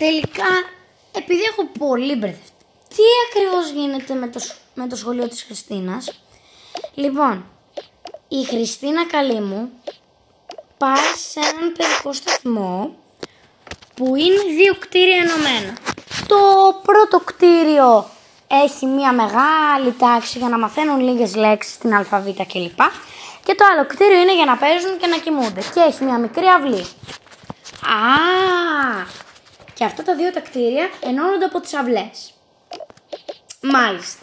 τελικά, επειδή έχω πολύ μπερδευτεί, τι ακριβώς γίνεται με το σχολείο της Χριστίνας? Λοιπόν, η Χριστίνα καλή μου πάει σε έναν παιδικό σταθμό που είναι 2 κτίρια ενωμένα. Το πρώτο κτίριο έχει μια μεγάλη τάξη για να μαθαίνουν λίγες λέξεις στην αλφαβήτα κλπ. Και το άλλο κτίριο είναι για να παίζουν και να κοιμούνται. Και έχει μια μικρή αυλή. Και αυτά τα 2 τα κτίρια ενώνονται από τις αυλές. Μάλιστα.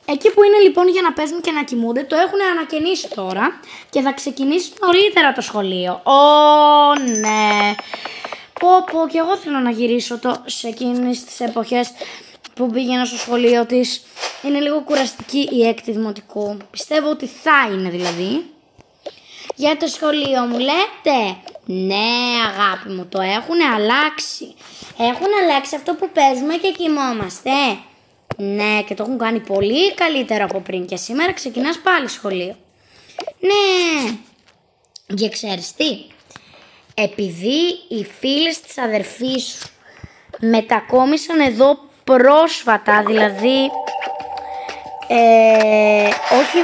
Εκεί που είναι λοιπόν για να παίζουν και να κοιμούνται, το έχουν ανακαινήσει τώρα και θα ξεκινήσει νωρίτερα το σχολείο. Ναι. Πω, και εγώ θέλω να γυρίσω σε εκείνες τις εποχές που πήγαινα στο σχολείο της. Είναι λίγο κουραστική η 6η δημοτικού. Πιστεύω ότι θα είναι δηλαδή. Για το σχολείο μου λέτε? Ναι αγάπη μου, το έχουν αλλάξει. Έχουν αλλάξει αυτό που παίζουμε και κοιμόμαστε. Ναι, και το έχουν κάνει πολύ καλύτερο από πριν. Και σήμερα ξεκινάς πάλι σχολείο. Ναι. Και ξέρεις τι? Επειδή οι φίλες της αδερφής σου μετακόμισαν εδώ πρόσφατα, δηλαδή όχι,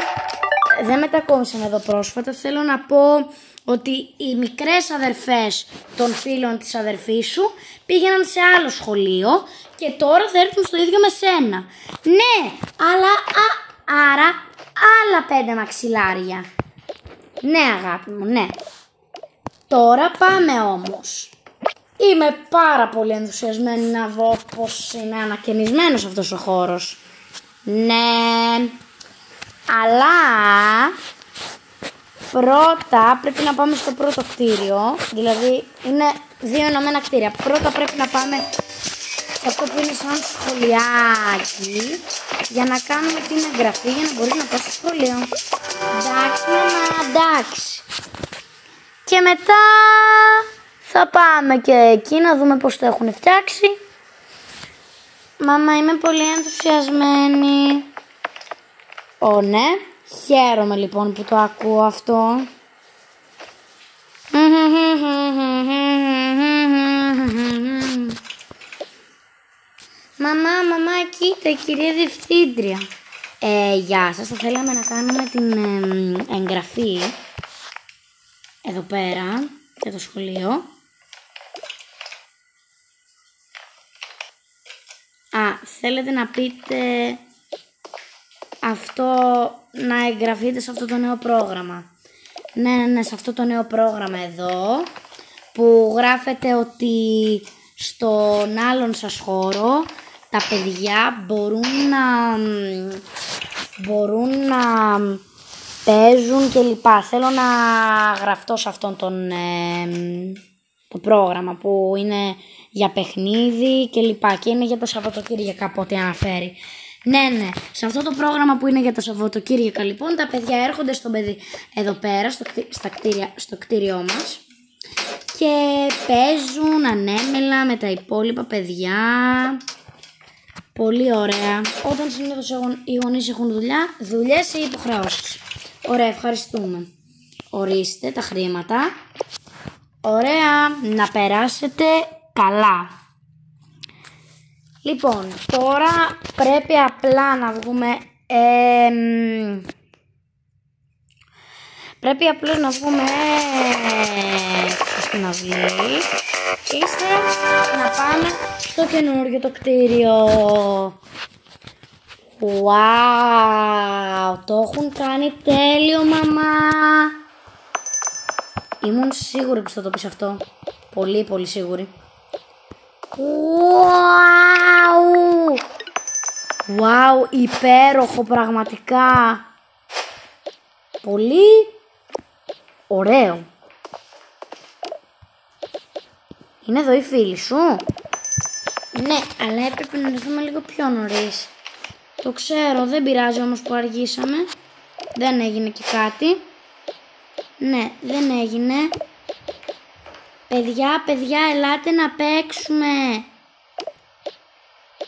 δεν μετακόμισαν εδώ πρόσφατα, θέλω να πω ότι οι μικρές αδερφές των φίλων της αδερφής σου πήγαιναν σε άλλο σχολείο και τώρα θα έρθουν στο ίδιο με σένα. Ναι, αλλά άρα άλλα 5 μαξιλάρια. Ναι αγάπη μου, ναι. Τώρα πάμε όμως. Είμαι πάρα πολύ ενθουσιασμένη να δω πως είναι ανακαινισμένος αυτός ο χώρος. Ναι, αλλά πρώτα πρέπει να πάμε στο πρώτο κτίριο. Δηλαδή είναι 2 ενωμένα κτίρια. Πρώτα πρέπει να πάμε σε αυτό που είναι σαν σχολιάκι για να κάνουμε την εγγραφή για να μπορείς να πας στο σχολείο. Εντάξει μαμά, εντάξει. Και μετά θα πάμε και εκεί να δούμε πώς το έχουν φτιάξει. Μαμά, είμαι πολύ ενθουσιασμένη. Ναι. Χαίρομαι λοιπόν που το ακούω αυτό. Μαμά, κοίτα, η κυρία Διευθύντρια. Γεια σας, θα θέλαμε να κάνουμε την εγγραφή εδώ πέρα για το σχολείο. Θέλετε να πείτε αυτό, να εγγραφείτε σε αυτό το νέο πρόγραμμα? Ναι, σε αυτό το νέο πρόγραμμα εδώ, που γράφετε ότι στον άλλον σας χώρο τα παιδιά μπορούν να παίζουν κλπ. Θέλω να γραφτώ σε αυτόν το πρόγραμμα που είναι για παιχνίδι κλπ. Και είναι για τα Σαββατοκύριακα από ό,τι αναφέρει. Ναι, σε αυτό το πρόγραμμα που είναι για τα Σαββατοκύριακα λοιπόν, τα παιδιά έρχονται εδώ πέρα στο κτίριό μας και παίζουν ανέμελα με τα υπόλοιπα παιδιά. Πολύ ωραία. Όταν συνήθως οι γονείς έχουν δουλειές ή υποχρεώσεις. Ωραία, ευχαριστούμε. Ορίστε τα χρήματα. Ωραία, να περάσετε καλά. Λοιπόν, τώρα πρέπει απλά να βγούμε... Πρέπει απλώς να βγούμε στην αυλή και ύστερα να πάμε στο καινούργιο το κτίριο. Wow, το έχουν κάνει τέλειο μαμά. Ήμουν σίγουρη πως θα το πεις αυτό. Πολύ πολύ σίγουρη. Wow, υπέροχο πραγματικά. Πολύ ωραίο. Είναι εδώ οι φίλοι σου? Ναι, αλλά έπρεπε να έρθουμε λίγο πιο νωρίς. Το ξέρω, δεν πειράζει όμως που αργήσαμε. Δεν έγινε και κάτι. Ναι, δεν έγινε. Παιδιά, ελάτε να παίξουμε.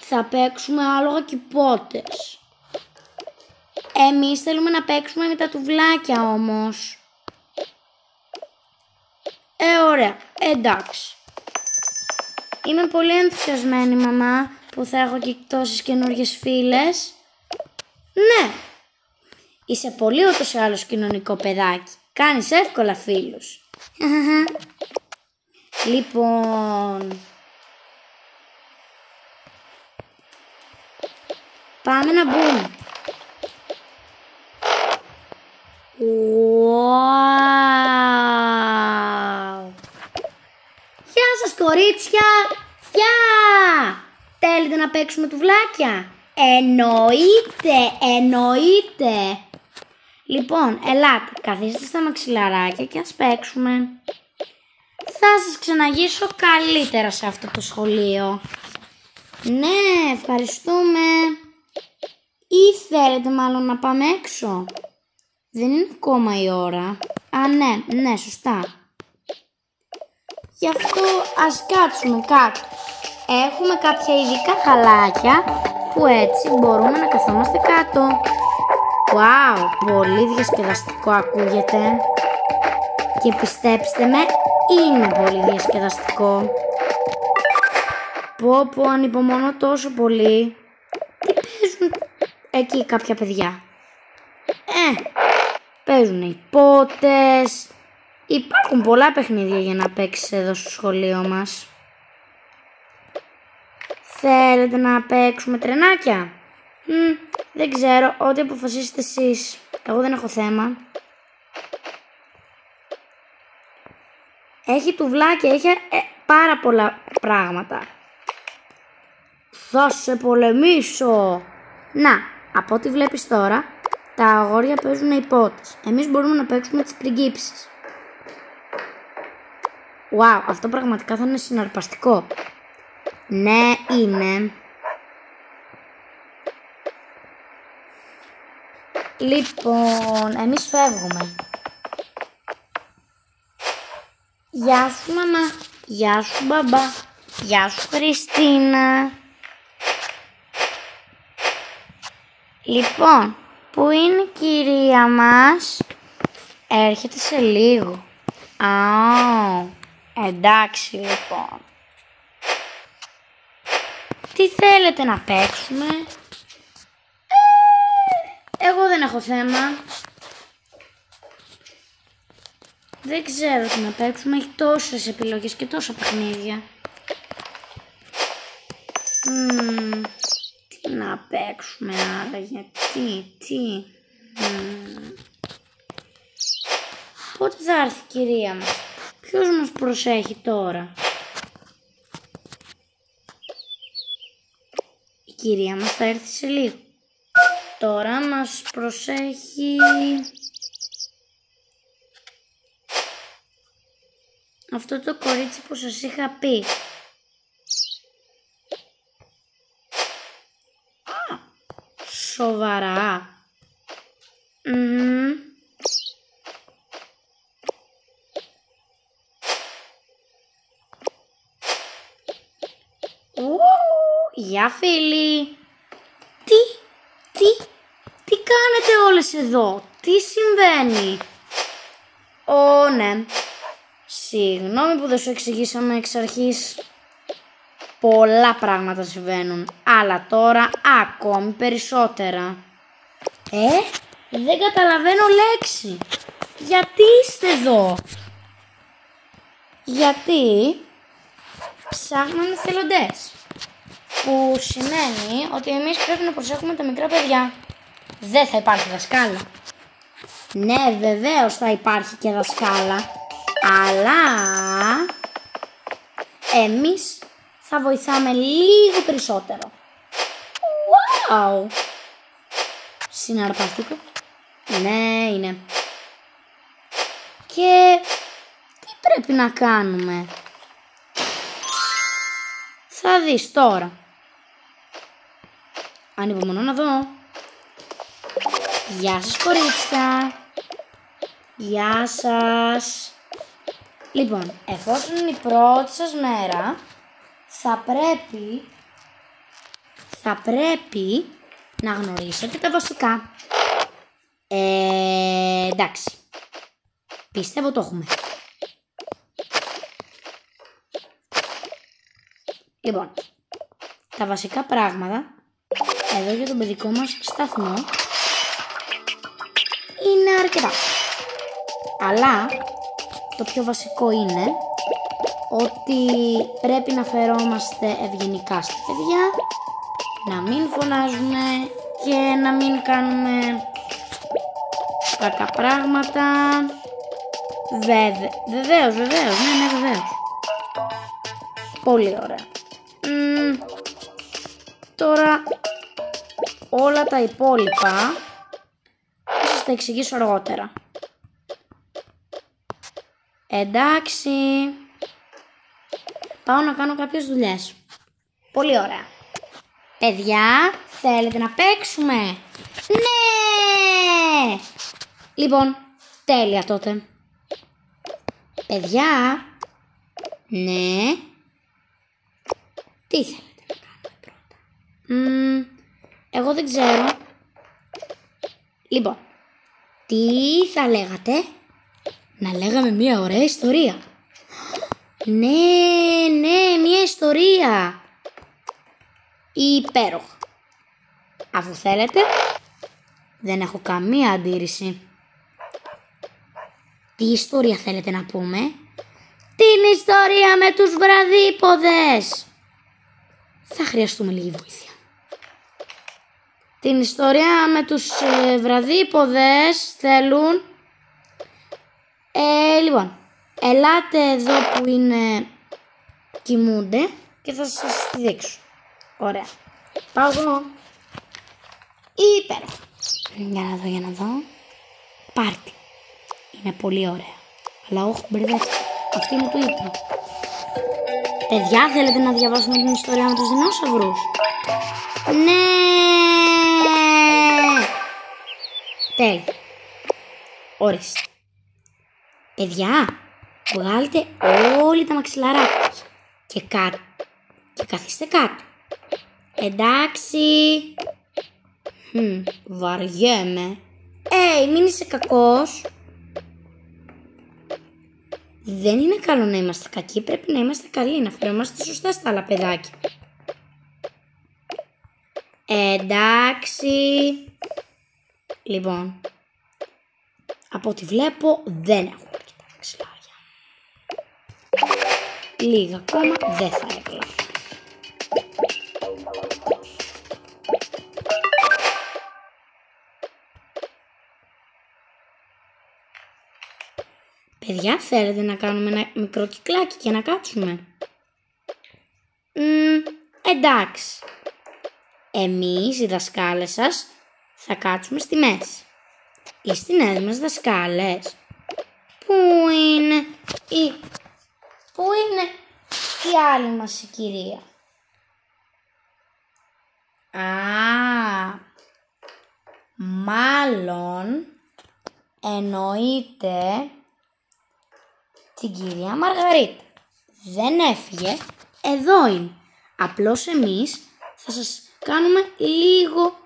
Θα παίξουμε άλογα και πότες. Εμείς θέλουμε να παίξουμε με τα τουβλάκια όμως. Ωραία, εντάξει. Είμαι πολύ ενθουσιασμένη, μαμά, που θα έχω και τόσες καινούργιες φίλες. Ναι, είσαι πολύ ούτως ή άλλως κοινωνικό παιδάκι. Κάνεις εύκολα φίλους. Λοιπόν, πάμε να μπούμε. Wow. Γεια σας, κορίτσια. Γεια. Θέλετε να παίξουμε τουβλάκια? Εννοείται. Λοιπόν, ελάτε, καθίστε στα μαξιλαράκια και ας παίξουμε. Θα σας ξεναγήσω καλύτερα σε αυτό το σχολείο. Ναι, ευχαριστούμε. Ή θέλετε μάλλον να πάμε έξω? Δεν είναι ακόμα η ώρα. Α, ναι, σωστά. Γι' αυτό ας κάτσουμε κάτω. Έχουμε κάποια ειδικά χαλάκια που έτσι μπορούμε να καθόμαστε κάτω. Wow, πολύ διασκεδαστικό ακούγεται. Και πιστέψτε με, είναι πολύ διασκεδαστικό. Πω, ανυπομονώ τόσο πολύ. Τι παίζουν εκεί κάποια παιδιά? Παίζουν υπότες. Υπάρχουν πολλά παιχνίδια για να παίξεις εδώ στο σχολείο μας. Θέλετε να παίξουμε τρενάκια? Δεν ξέρω, ό,τι αποφασίσετε εσείς. Εγώ δεν έχω θέμα. Έχει τουβλάκια, έχει πάρα πολλά πράγματα. Θα σε πολεμήσω. Να, από ό,τι βλέπεις τώρα, τα αγόρια παίζουν υπότες. Εμείς μπορούμε να παίξουμε τις πριγκίπισσες. Wow, αυτό πραγματικά θα είναι συναρπαστικό. Ναι, είναι. Λοιπόν, εμείς φεύγουμε. Γεια σου, μαμά. Γεια σου, μπαμπά. Γεια σου, Χριστίνα. Λοιπόν, πού είναι η κυρία μας? Έρχεται σε λίγο. Εντάξει, λοιπόν. Τι θέλετε να παίξουμε? Εγώ δεν έχω θέμα. Δεν ξέρω τι να παίξουμε. Έχει τόσες επιλογές και τόσα παιχνίδια. Τι να παίξουμε άραγε? Τι. Πότε θα έρθει η κυρία μας? Ποιος μας προσέχει τώρα? Η κυρία μας θα έρθει σε λίγο. Τώρα μας προσέχει αυτό το κορίτσι που σας είχα πει. Σοβαρά? Γεια φίλοι. Τι κάνετε όλες εδώ? Τι συμβαίνει? Ναι. Συγγνώμη που δεν σου εξηγήσαμε εξ αρχής. Πολλά πράγματα συμβαίνουν, αλλά τώρα ακόμη περισσότερα. Δεν καταλαβαίνω λέξη. Γιατί είστε εδώ? Γιατί ψάχνουμε εθελοντές. Που σημαίνει ότι εμείς πρέπει να προσέχουμε τα μικρά παιδιά. Δεν θα υπάρχει δασκάλα. Ναι, βεβαίως θα υπάρχει και δασκάλα. Αλλά εμείς θα βοηθάμε λίγο περισσότερο. Wow! Συναρπαστικό. Ναι, είναι. Και τι πρέπει να κάνουμε? Θα δεις τώρα. Ανυπομονώ να δω. Γεια σας, κορίτσια. Γεια σας. Λοιπόν, εφόσον είναι η πρώτη σας μέρα, θα πρέπει να γνωρίσετε τα βασικά. Εντάξει. Πιστεύω το έχουμε. Λοιπόν, τα βασικά πράγματα εδώ για τον παιδικό μας σταθμό είναι αρκετά. Αλλά το πιο βασικό είναι ότι πρέπει να φερόμαστε ευγενικά στα παιδιά, να μην φωνάζουμε και να μην κάνουμε κακά πράγματα. Βεβαίως, ναι, βεβαίως. Πολύ ωραία. Τώρα όλα τα υπόλοιπα θα σας τα εξηγήσω αργότερα. Εντάξει. Πάω να κάνω κάποιες δουλειές. Πολύ ωραία. Παιδιά, θέλετε να παίξουμε? Ναι! Λοιπόν, τέλεια τότε. Παιδιά, ναι. Τι θέλετε να κάνουμε πρώτα? Εγώ δεν ξέρω. Λοιπόν, τι θα λέγατε? Να λέγαμε μια ωραία ιστορία. Ναι, μια ιστορία. Υπέροχα. Αφού θέλετε, δεν έχω καμία αντίρρηση. Τι ιστορία θέλετε να πούμε? Την ιστορία με τους βραδύποδες. Θα χρειαστούμε λίγη βοήθεια. Την ιστορία με τους βραδύποδες θέλουν. Λοιπόν, ελάτε εδώ που είναι κοιμούνται και θα σας τη δείξω. Ωραία. Πάω εγώ. Υπέροχα. Για να δω. Πάρτι. Είναι πολύ ωραία. Αλλά όχι, μπερδεύτηκα. Αυτή είναι το ύπνο. Παιδιά, θέλετε να διαβάσουμε την ιστορία με τους δεινόσαυρους? Ναι! Τέλεια. Ορίστε. Παιδιά, βγάλτε όλοι τα μαξιλαράκια σας και κάτω. Και καθίστε κάτω. Εντάξει. Βαριέμαι. Μην είσαι κακός. Δεν είναι καλό να είμαστε κακοί, πρέπει να είμαστε καλοί, να φερόμαστε σωστά στα άλλα παιδάκια. Εντάξει. Λοιπόν, από ό,τι βλέπω δεν έχουμε αρκετά μαξιλάρια. Λίγα ακόμα δεν θα έκλαιγα. Παιδιά, θέλετε να κάνουμε ένα μικρό κυκλάκι και να κάτσουμε? Εντάξει. Εμείς οι δασκάλες σας θα κάτσουμε στη μέση. Οι νέες μας δασκάλες. Πού είναι η άλλη μας η κυρία? Μάλλον εννοείται την κυρία Μαργαρίτα. Δεν έφυγε, εδώ είναι. Απλώς εμείς θα σας κάνουμε λίγο.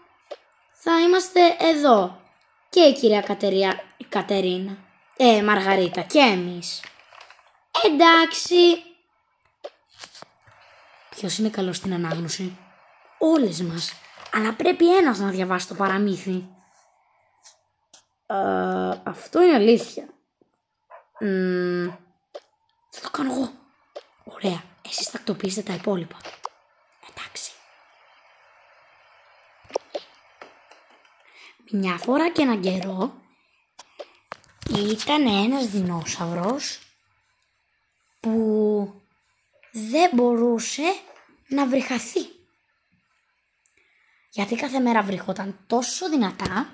Θα είμαστε εδώ. Και η κυρία Κατερίνα. Μαργαρίτα και εμείς. Εντάξει. Ποιος είναι καλός στην ανάγνωση? Όλες μας. Αλλά πρέπει ένας να διαβάσει το παραμύθι. Αυτό είναι αλήθεια. Θα το κάνω εγώ. Ωραία. Εσείς τακτοποιήστε τα υπόλοιπα. Εντάξει. Μια φορά και έναν καιρό ήταν ένας δεινόσαυρος που δεν μπορούσε να βρυχαθεί. Γιατί κάθε μέρα βρυχόταν τόσο δυνατά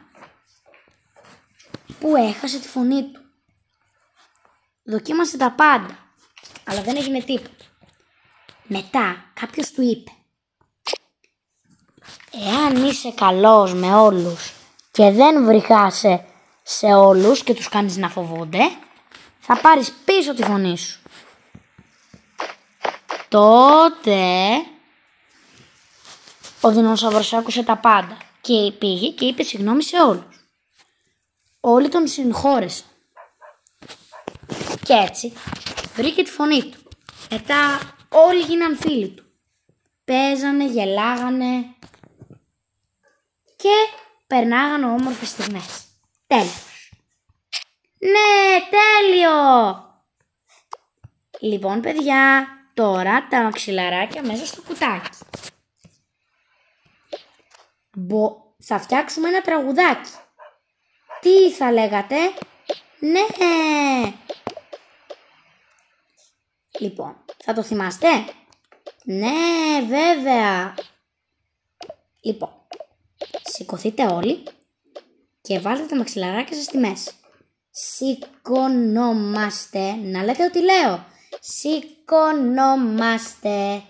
που έχασε τη φωνή του. Δοκίμασε τα πάντα, αλλά δεν έγινε τίποτα. Μετά κάποιος του είπε: εάν είσαι καλός με όλους και δεν βρυχάσαι σε όλους και τους κάνεις να φοβούνται, θα πάρεις πίσω τη φωνή σου. Τότε ο δεινόσαυρος άκουσε τα πάντα και πήγε και είπε συγγνώμη σε όλους. Όλοι τον συγχώρεσαν. Και έτσι βρήκε τη φωνή του. Μετά όλοι γίναν φίλοι του. παίζανε, γελάγανε και περνάγανε όμορφες στιγμές. Τέλος. Ναι, τέλειο! Λοιπόν, παιδιά, τώρα τα μαξιλαράκια μέσα στο κουτάκι. Θα φτιάξουμε ένα τραγουδάκι. Τι θα λέγατε? Ναι! Λοιπόν, θα το θυμάστε? Ναι, βέβαια! Λοιπόν, σηκωθείτε όλοι και βάλτε τα μαξιλαράκια σας στη μέση. Σηκωνόμαστε, να λέτε ό,τι λέω. Σηκωνόμαστε,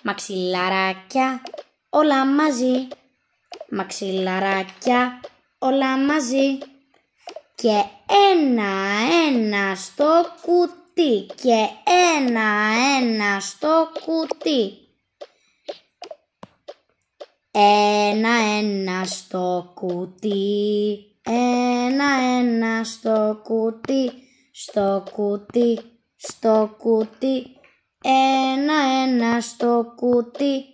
μαξιλαράκια όλα μαζί. Μαξιλαράκια όλα μαζί. Και ένα στο κουτί. Και ένα στο κουτί. Ένα στο κουτί. Ένα στο κουτί. Στο κουτί. Στο κουτί. Ένα στο κουτί.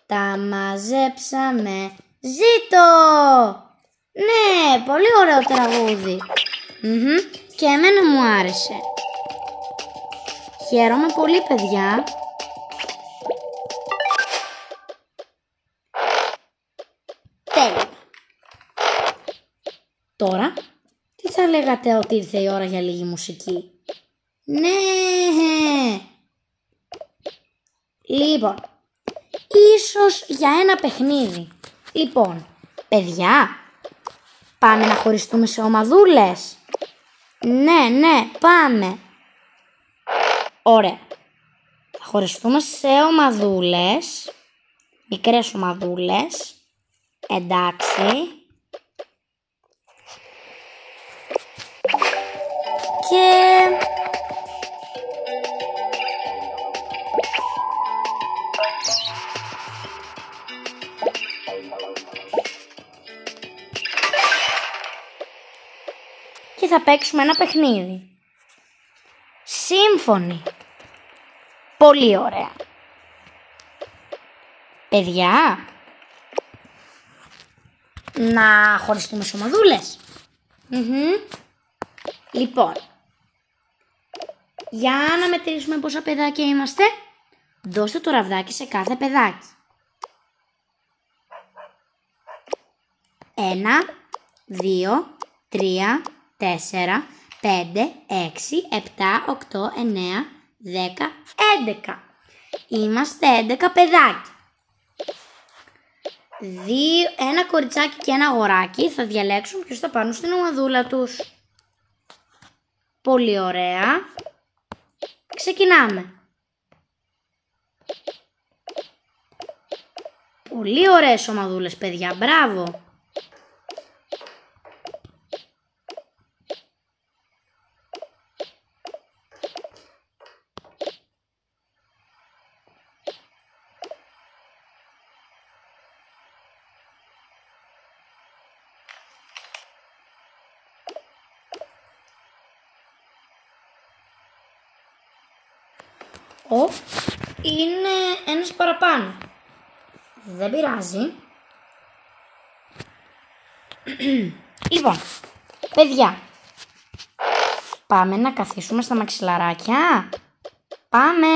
Τα μαζέψαμε. Ζήτω! Ναι, πολύ ωραίο τραγούδι. Και εμένα μου άρεσε. Χαίρομαι πολύ, παιδιά. Τέλεια. Τώρα, τι θα λέγατε ότι ήρθε η ώρα για λίγη μουσική? Ναι! Λοιπόν, ίσως για ένα παιχνίδι. Λοιπόν, παιδιά, πάμε να χωριστούμε σε ομαδούλες. Ναι, πάμε. Ωραία. Θα χωριστούμε σε ομαδούλες. Μικρές ομαδούλες. Εντάξει. Και θα παίξουμε ένα παιχνίδι. Σύμφωνοι. Πολύ ωραία. Παιδιά, να χωριστούμε σε ομαδούλες. Λοιπόν, για να μετρήσουμε πόσα παιδάκια είμαστε, δώστε το ραβδάκι σε κάθε παιδάκι. 1, 2, 3, 4, 5, 6, 7, 8, 9, 10, 11. Είμαστε 11 παιδάκια. Ένα κοριτσάκι και ένα αγοράκι θα διαλέξουν ποιος θα πάρουν στην ομαδούλα τους. Πολύ ωραία. Ξεκινάμε. Πολύ ωραίες ομαδούλες, παιδιά. Μπράβο. Είναι ένας παραπάνω. Δεν πειράζει. Λοιπόν, παιδιά, πάμε να καθίσουμε στα μαξιλαράκια. Πάμε.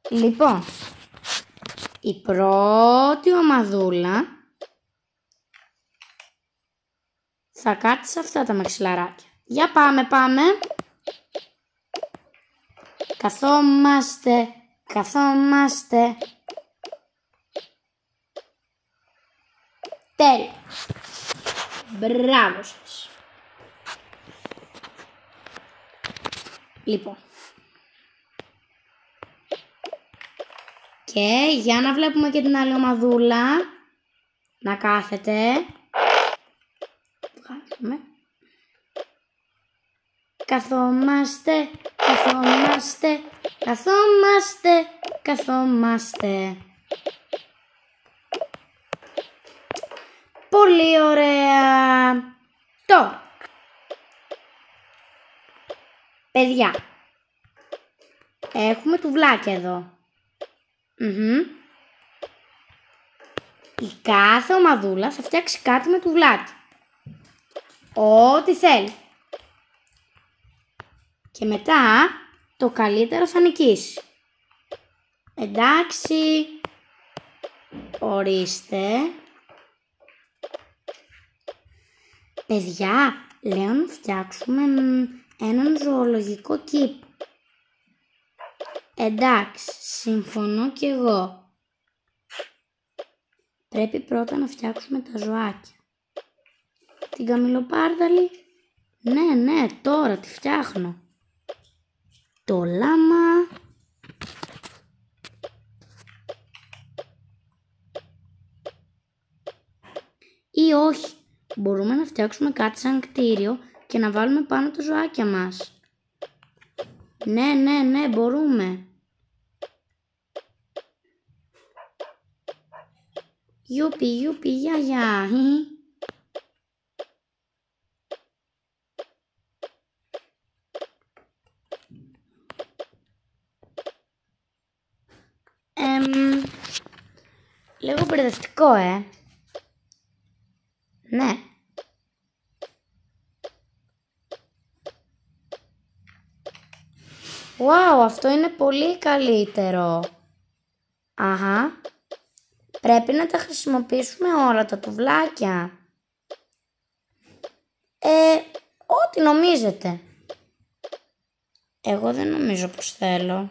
Λοιπόν, η πρώτη ομαδούλα θα κάτσει σε αυτά τα μαξιλαράκια. Για πάμε. Καθόμαστε. Τέλεια. Μπράβο σας. Λοιπόν. Και για να βλέπουμε και την άλλη ομαδούλα. Να κάθεται. Βγάζουμε. Καθόμαστε. Πολύ ωραία. Τώρα, παιδιά, Έχουμε τουβλάκια εδώ. Η κάθε ομαδούλα θα φτιάξει κάτι με τουβλάκι. Ό,τι θέλει. Και μετά το καλύτερο θα νικήσει. Εντάξει. Ορίστε. Παιδιά, λέω να φτιάξουμε έναν ζωολογικό κήπο. Εντάξει, συμφωνώ κι εγώ. Πρέπει πρώτα να φτιάξουμε τα ζωάκια. Την καμιλοπάρδαλη. Ναι, τώρα τη φτιάχνω. Το λάμα. Ή όχι, μπορούμε να φτιάξουμε κάτι σαν κτίριο και να βάλουμε πάνω τα ζωάκια μας. Ναι, μπορούμε. Γιούπι, γεια. Λίγο μπερδευτικό, Ναι. Wow, αυτό είναι πολύ καλύτερο. Αχα. Πρέπει να τα χρησιμοποιήσουμε όλα τα τουβλάκια. Ό,τι νομίζετε. Εγώ δεν νομίζω πως θέλω.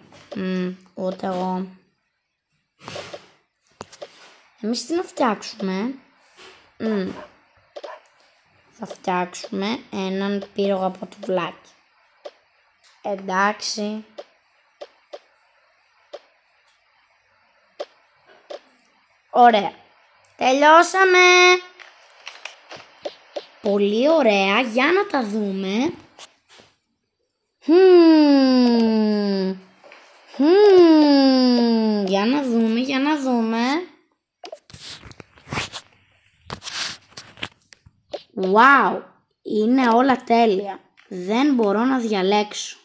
Ούτε εγώ. Εμείς τι να φτιάξουμε? Θα φτιάξουμε έναν πύργο από τουβλάκι. Εντάξει. Ωραία. Τελειώσαμε. Πολύ ωραία. Για να τα δούμε. Για να δούμε. Wow. Είναι όλα τέλεια. Δεν μπορώ να διαλέξω.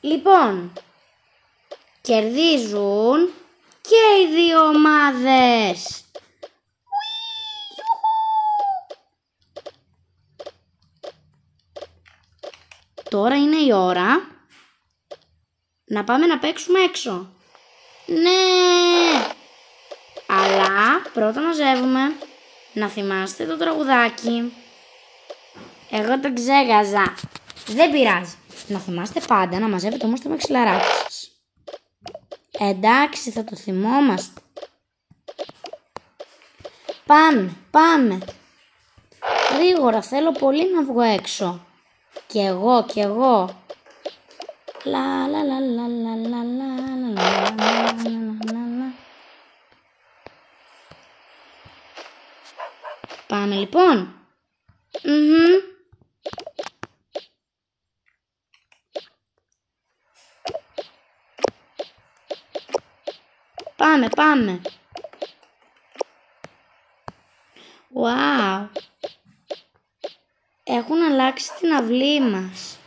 Λοιπόν, κερδίζουν και οι δύο ομάδες. Τώρα είναι η ώρα να πάμε να παίξουμε έξω. Ναι! Αλλά πρώτα μαζεύουμε. Να θυμάστε το τραγουδάκι. Εγώ το ξέχασα. Δεν πειράζει. Να θυμάστε πάντα να μαζεύετε όμως το μαξιλαράκι σας. Εντάξει, θα το θυμόμαστε. Πάμε. Γρήγορα, θέλω πολύ να βγω έξω. Κι εγώ. Πάμε λοιπόν. Πάμε. Wow. Έχουν αλλάξει την αυλή μας.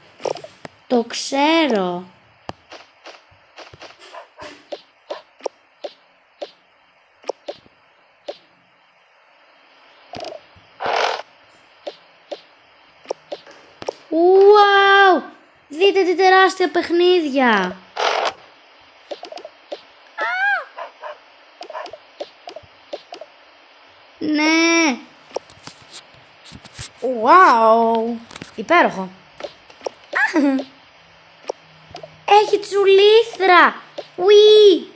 Το ξέρω. Wow. Δείτε τι τεράστια παιχνίδια. Ναι. Wow. Υπέροχο. Έχει τσουλήθρα. Ουί.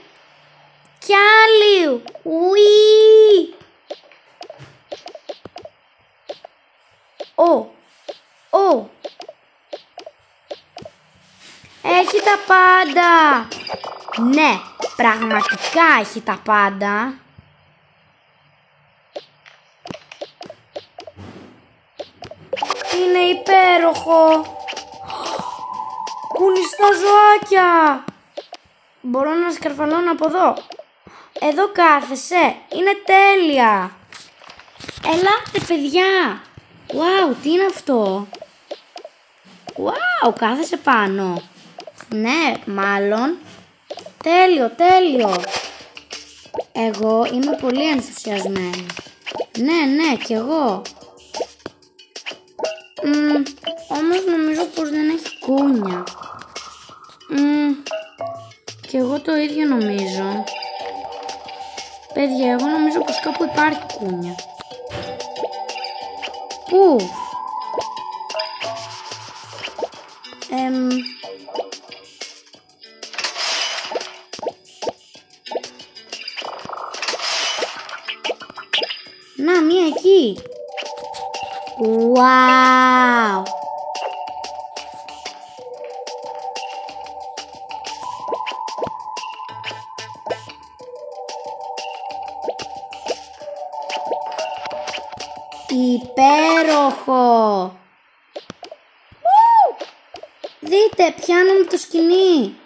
Κι άλλη. Ουί. Έχει τα πάντα. Ναι, πραγματικά έχει τα πάντα. Είναι υπέροχο. Κουνιστά ζωάκια. Μπορώ να σκαρφαλώνω από εδώ. Εδώ κάθεσαι. Είναι τέλεια. Ελάτε παιδιά. Wow, τι είναι αυτό? Wow, κάθεσαι πάνω. Ναι, μάλλον. Τέλειο, τέλειο. Εγώ είμαι πολύ ενθουσιασμένη. Ναι, κι εγώ. Όμως νομίζω πως δεν έχει κούνια. Κι εγώ το ίδιο νομίζω. Παιδιά, εγώ νομίζω πως κάπου υπάρχει κούνια. Πού? Να, μία εκεί. Wow. Υπέροχο. Δείτε, πιάνουμε το σκηνή.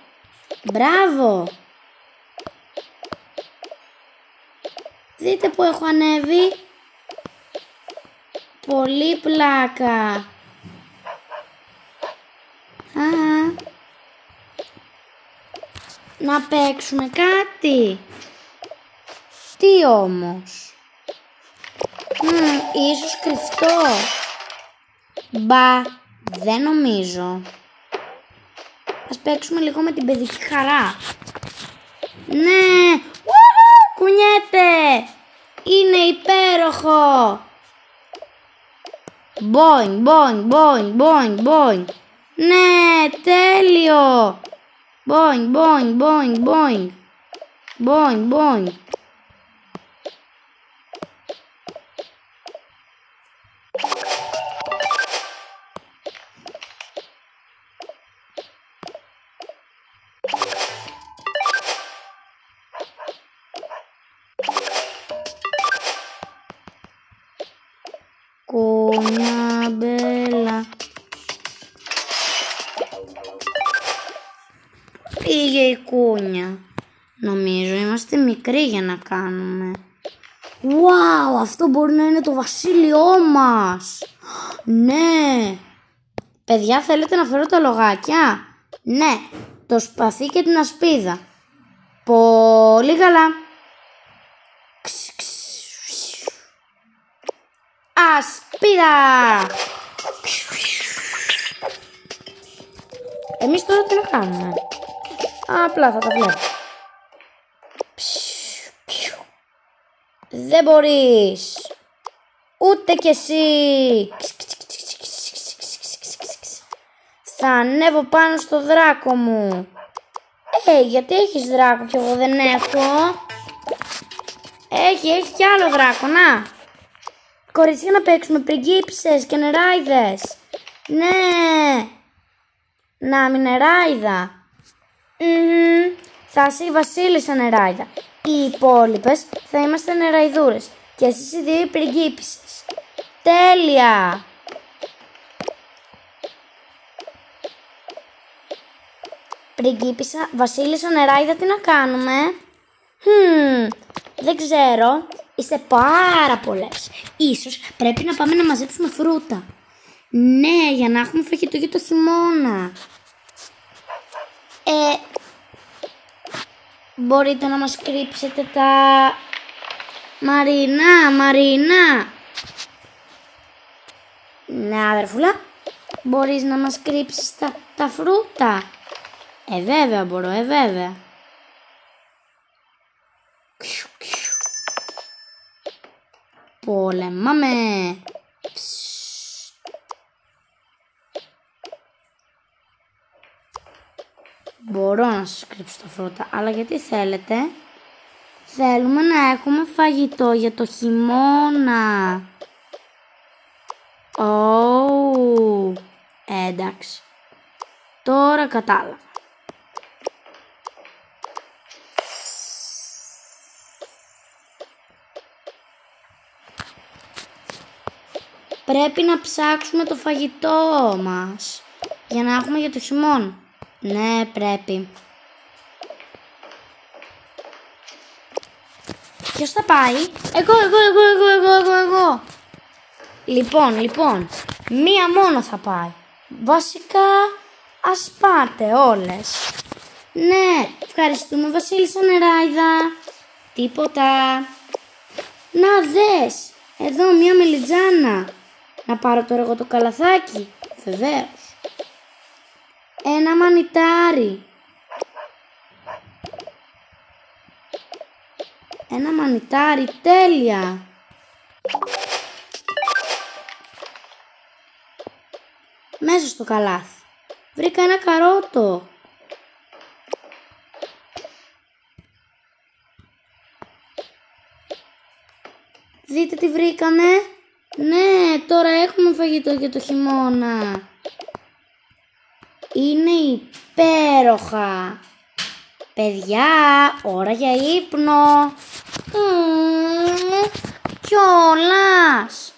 Μπράβο. Δείτε που έχω ανέβει. Πολύ πλάκα. Να παίξουμε κάτι. Τι όμως? Ίσως κρυφτό. Μπα, δεν νομίζω. Ας παίξουμε λίγο με την παιδική χαρά. Ναι, κουνιέται. Είναι υπέροχο. Μποing, μποing, μποing, μποing, μποing. Ναι, τέλειο. Μποing, μποing, μποing, μποing. Μποing, μποing. Κούνια μπέλα. Πήγε η κούνια. Νομίζω είμαστε μικροί για να κάνουμε. Wow, αυτό μπορεί να είναι το βασίλειό μας. Ναι. Παιδιά, θέλετε να φέρω τα λογάκια? Ναι, το σπαθί και την ασπίδα. Πολύ καλά. Ασπίδα! Εμείς τώρα τι να κάνουμε? Απλά θα τα βλέπω. Δεν μπορείς. Ούτε κι εσύ. Θα ανέβω πάνω στο δράκο μου. Γιατί έχεις δράκο κι εγώ δεν έχω? Έχει κι άλλο δράκο, να. Κορίτσια, να παίξουμε πριγκίπισσες και νεράιδες. Ναι. Να, μη νεράιδα. Θα είσαι η βασίλισσα νεράιδα. Οι υπόλοιπες θα είμαστε νεραϊδούρες. Και εσείς οι δύο οι πριγκίπισσες. Τέλεια. Πριγκίπισσα, βασίλισσα νεράιδα, τι να κάνουμε? Δεν ξέρω. Είστε πάρα πολλές. Ίσως πρέπει να πάμε να μαζέψουμε φρούτα. Ναι, για να έχουμε φαγητό για το χειμώνα. Μπορείτε να μας κρύψετε τα... Μαρίνα. Ναι, αδερφούλα. Μπορείς να μας κρύψεις τα φρούτα? Βέβαια μπορώ, βέβαια. Πολεμάμε. Μπορώ να σας κρύψω τα φρούτα, αλλά γιατί θέλετε? Θέλουμε να έχουμε φαγητό για το χειμώνα. Εντάξει. Τώρα κατάλαβα. Πρέπει να ψάξουμε το φαγητό μας για να έχουμε για το χειμώνα. Ναι, πρέπει. Ποιος θα πάει? Εγώ. Λοιπόν, μία μόνο θα πάει. Βασικά, ας πάτε όλες. Ναι, ευχαριστούμε Βασίλισσα Νεράιδα. Τίποτα. Να δες, εδώ μία μελιτζάνα. Να πάρω τώρα εγώ το καλαθάκι? Βεβαίως. Ένα μανιτάρι. Ένα μανιτάρι, τέλεια. Μέσα στο καλάθι βρήκα ένα καρότο. Δείτε τι βρήκαμε. Ναι, τώρα έχουμε φαγητό για το χειμώνα. Είναι υπέροχα. Παιδιά, ώρα για ύπνο. Κιόλας.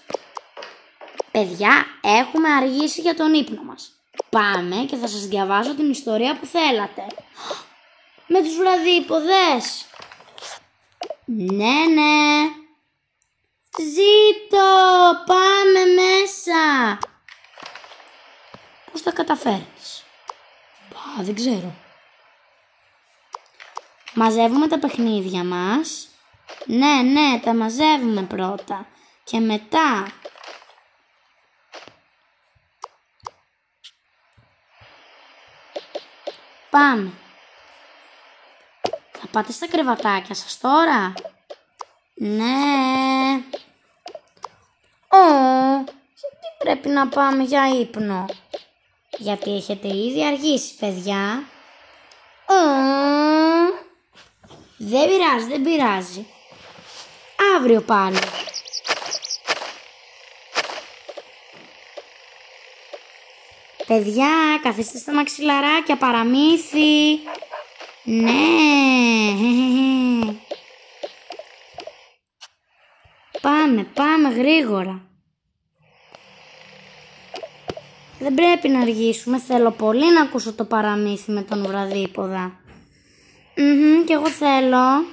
Παιδιά, έχουμε αργήσει για τον ύπνο μας. Πάμε και θα σας διαβάσω την ιστορία που θέλατε. Με τους βραδύποδες. Ναι. Ζήτω, πάμε μέσα. Πώς τα καταφέρεις? Δεν ξέρω. Μαζεύουμε τα παιχνίδια μας. Ναι, τα μαζεύουμε πρώτα. Και μετά πάμε. Θα πάτε στα κρεβατάκια σας τώρα? Ναι. Γιατί πρέπει να πάμε για ύπνο? Γιατί έχετε ήδη αργήσει, παιδιά. Δεν πειράζει. Αύριο πάλι. Παιδιά, καθίστε στα μαξιλαράκια, παραμύθι. Ναι. Πάμε γρήγορα. Δεν πρέπει να αργήσουμε. Θέλω πολύ να ακούσω το παραμύθι με τον βραδύποδα. Κι εγώ θέλω.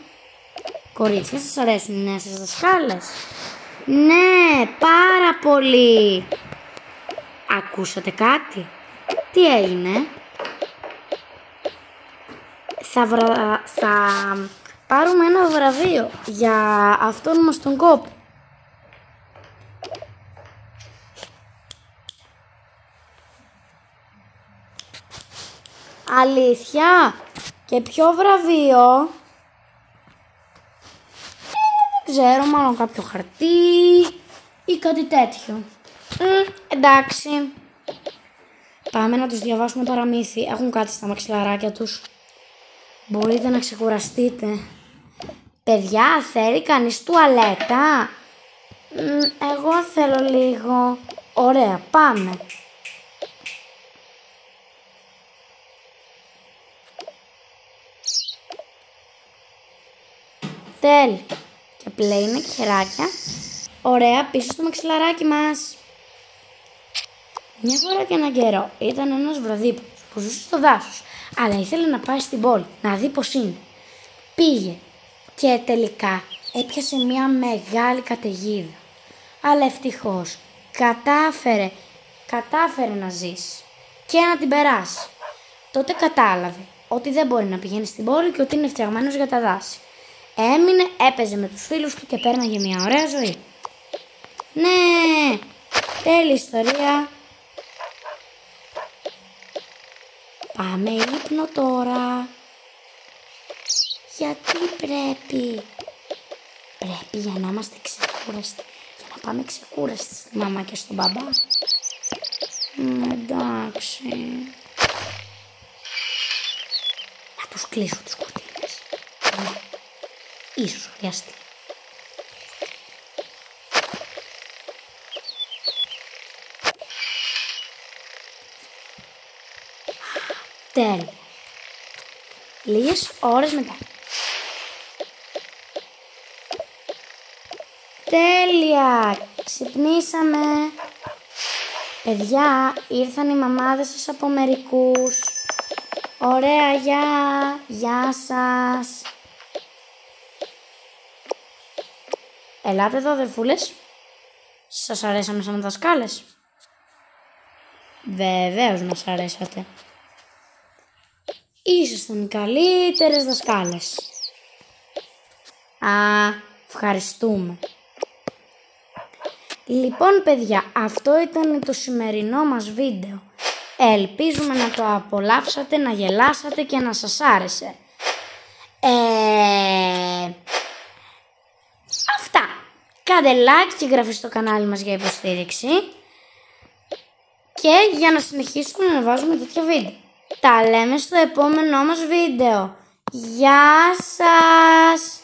Κορίτσια, σας αρέσουν οι νέες σας δασκάλες? Ναι, πάρα πολύ. Ακούσατε κάτι? Τι έγινε? Θα πάρουμε ένα βραβείο για αυτόν μας τον κόπο. Αλήθεια? Και ποιο βραβείο? Δεν ξέρω, μάλλον κάποιο χαρτί ή κάτι τέτοιο. Εντάξει. Πάμε να τους διαβάσουμε παραμύθι. Έχουν κάτι στα μαξιλαράκια τους. Μπορείτε να ξεκουραστείτε. Παιδιά, θέλει κανείς τουαλέτα? Εγώ θέλω λίγο. Ωραία, πάμε. Τέλεια. Και πλέινε και χεράκια. Ωραία, πίσω στο μαξιλαράκι μας. Μια φορά και έναν καιρό ήταν ένας βραδύποδος που ζούσε στο δάσος, αλλά ήθελε να πάει στην πόλη, να δει πως είναι. Πήγε και τελικά έπιασε μια μεγάλη καταιγίδα. Αλλά ευτυχώς κατάφερε να ζήσει και να την περάσει. Τότε κατάλαβε ότι δεν μπορεί να πηγαίνει στην πόλη και ότι είναι φτιαγμένος για τα δάση. Έμεινε, έπαιζε με τους φίλους του και πέρναγε μια ωραία ζωή. Ναι, τέλεια ιστορία. Πάμε ύπνο τώρα. Γιατί πρέπει για να είμαστε ξεκούραστοι. Για να πάμε ξεκούραστοι στη μαμά και στον μπαμπά. Εντάξει. Να τους κλείσω τις κουρτίνες. Ίσως χρειαστεί. Τέλεια. Λίγες ώρες μετά. Τέλεια. Ξυπνήσαμε. Παιδιά, ήρθαν οι μαμάδες σας από μερικούς. Ωραία, γεια σας. Ελάτε εδώ αδερφούλες. Σας αρέσαμε σαν δασκάλες? Βεβαίως μας αρέσατε. Ήσασταν οι καλύτερες δασκάλες. Ευχαριστούμε. Λοιπόν παιδιά, αυτό ήταν το σημερινό μας βίντεο. Ελπίζουμε να το απολαύσατε, να γελάσατε και να σας άρεσε. Αυτά. Κάντε like και εγγραφή στο κανάλι μας για υποστήριξη. Και για να συνεχίσουμε να βάζουμε τέτοια βίντεο. Τα λέμε στο επόμενό μας βίντεο. Γεια σας!